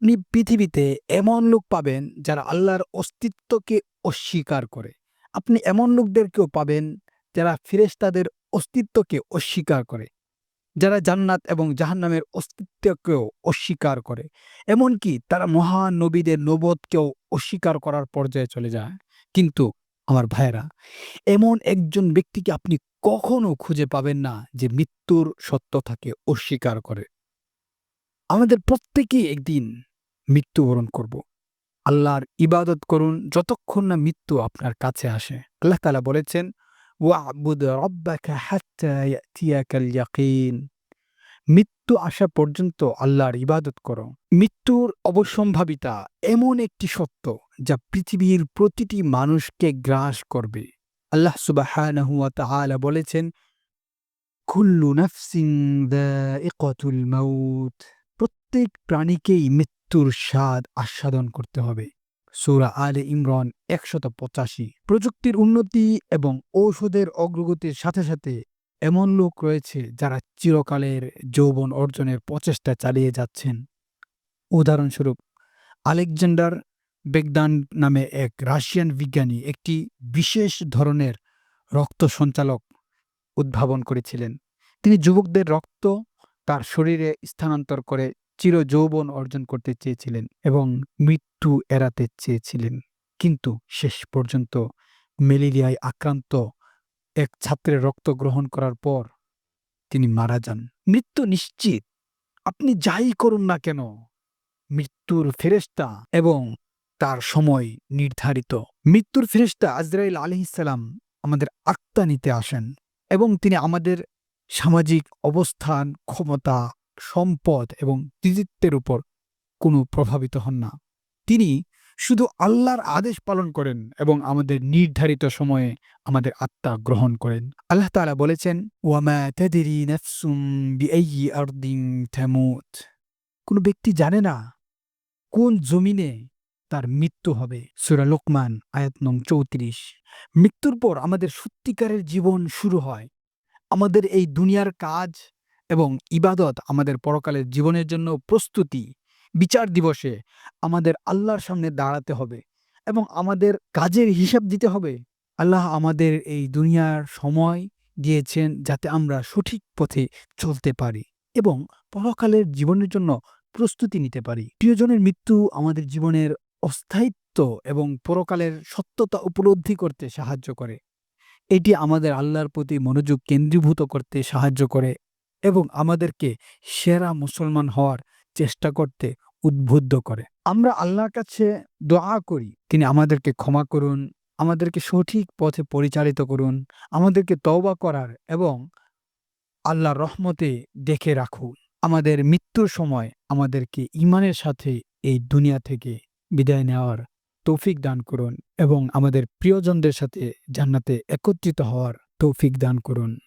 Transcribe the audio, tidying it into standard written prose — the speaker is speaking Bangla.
আপনি পৃথিবীতে এমন লোক পাবেন যারা আল্লাহর অস্তিত্বকে অস্বীকার করে। আপনি এমন লোকদেরকেও পাবেন যারা ফেরেশতাদের অস্তিত্বকে অস্বীকার করে। যারা জান্নাত এবং জাহান্নামের অস্তিত্বকেও অস্বীকার করে। এমনকি তারা মহান নবীদের নবুওতকেও অস্বীকার করার পর্যায়ে চলে যায়। কিন্তু আমার ভাইয়েরা, এমন একজন ব্যক্তিকে আপনি কখনো খুঁজে পাবেন না যে মৃত্যুর সত্যতাকে অস্বীকার করে। আমাদের প্রত্যেকেই একদিন মৃত্যুবরণ করব। আল্লাহর ইবাদত করুন যতক্ষণ না মৃত্যু আপনার কাছে আসে। আল্লাহ তাআলা বলেছেন, ওয়া'বুদ রাব্বাকা হাত্তা ইয়াতিয়াকাল ইয়াকিন। মৃত্যু আসা পর্যন্ত আল্লাহর ইবাদত করো। মৃত্যুর অবশ্যম্ভাবিতা এমন একটি সত্য যা পৃথিবীর প্রতিটি মানুষকে গ্রাস করবে। আল্লাহ সুবহানাহু ওয়া তাআলা বলেছেন, কুল্লু নাফসিন যায়িকাতুল মাউত। প্রত্যেক প্রাণীকেই মৃত্যুর স্বাদ আস্বাদন করতে হবে। সূরা আলে ইমরান ১৮৫। প্রযুক্তির উন্নতি এবং ঔষধের অগ্রগতির সাথে সাথে এমন লোক রয়েছে যারা চিরকালের যৌবন অর্জনের প্রচেষ্টা চালিয়ে যাচ্ছেন। উদাহরণস্বরূপ, আলেকজান্ডার বেগদান নামে এক রাশিয়ান বিজ্ঞানী একটি বিশেষ ধরনের রক্ত সঞ্চালক উদ্ভাবন করেছিলেন। তিনি যুবকদের রক্ত তার শরীরে স্থানান্তর করে চিরযৌবন অর্জন করতে চেয়েছিলেন এবং মৃত্যু এড়াতে চেয়েছিলেন। কিন্তু শেষ পর্যন্ত ম্যালেরিয়ায় আক্রান্ত এক ছাত্রের রক্ত গ্রহণ করার পর তিনি মারা যান। মৃত্যু নিশ্চিত। আপনি যাই করুন না কেন, মৃত্যুর ফেরেশতা এবং তার সময় নির্ধারিত। মৃত্যুর ফেরেশতা আজরাইল আলাইহিস সালাম আমাদের আত্মা নিতে আসেন এবং তিনি আমাদের সামাজিক অবস্থান, ক্ষমতা, সম্পদ এবং কৃতিত্বের উপর কোনো প্রভাবিত হন না। তিনি শুধু আল্লাহর আদেশ পালন করেন এবং আমাদের নির্ধারিত সময়ে আমাদের আত্মা গ্রহণ করেন। আল্লাহ তাআলা বলেছেন, ওয়ামা তাদরি নাফসুম বিআইয়ি আরদিন তামুত। কোনো ব্যক্তি জানে না কোন জমিনে তার মৃত্যু হবে। সূরা লোকমান আয়াত নং ৩৪। মৃত্যুর পর আমাদের সত্যিকারের জীবন শুরু হয়। আমাদের এই দুনিয়ার কাজ এবং ইবাদত আমাদের পরকালের জীবনের জন্য প্রস্তুতি। বিচার দিবসে আমাদের আল্লাহর সামনে দাঁড়াতে হবে এবং আমাদের কাজের হিসাব দিতে হবে। আল্লাহ আমাদের এই দুনিয়ার সময় দিয়েছেন যাতে আমরা সঠিক পথে চলতে পারি এবং পরকালের জীবনের জন্য প্রস্তুতি নিতে পারি। প্রিয়জনের মৃত্যু আমাদের জীবনের অস্থায়িত্ব এবং পরকালের সত্যতা উপলব্ধি করতে সাহায্য করে। এটি আমাদের আল্লাহর প্রতি মনোযোগ কেন্দ্রীভূত করতে সাহায্য করে এবং আমাদেরকে সেরা মুসলমান হওয়ার চেষ্টা করতে উদ্বুদ্ধ করে। আমরা আল্লাহর কাছে দোয়া করি, তিনি আমাদেরকে ক্ষমা করুন, আমাদেরকে সঠিক পথে পরিচালিত করুন, আমাদেরকে তওবা করার এবং আল্লাহর রহমতে দেখে রাখুন। আমাদের মৃত্যুর সময় আমাদেরকে ঈমানের সাথে এই দুনিয়া থেকে বিদায় নেওয়ার তৌফিক দান করুন এবং আমাদের প্রিয়জনদের সাথে জান্নাতে একত্রিত হওয়ার তৌফিক দান করুন।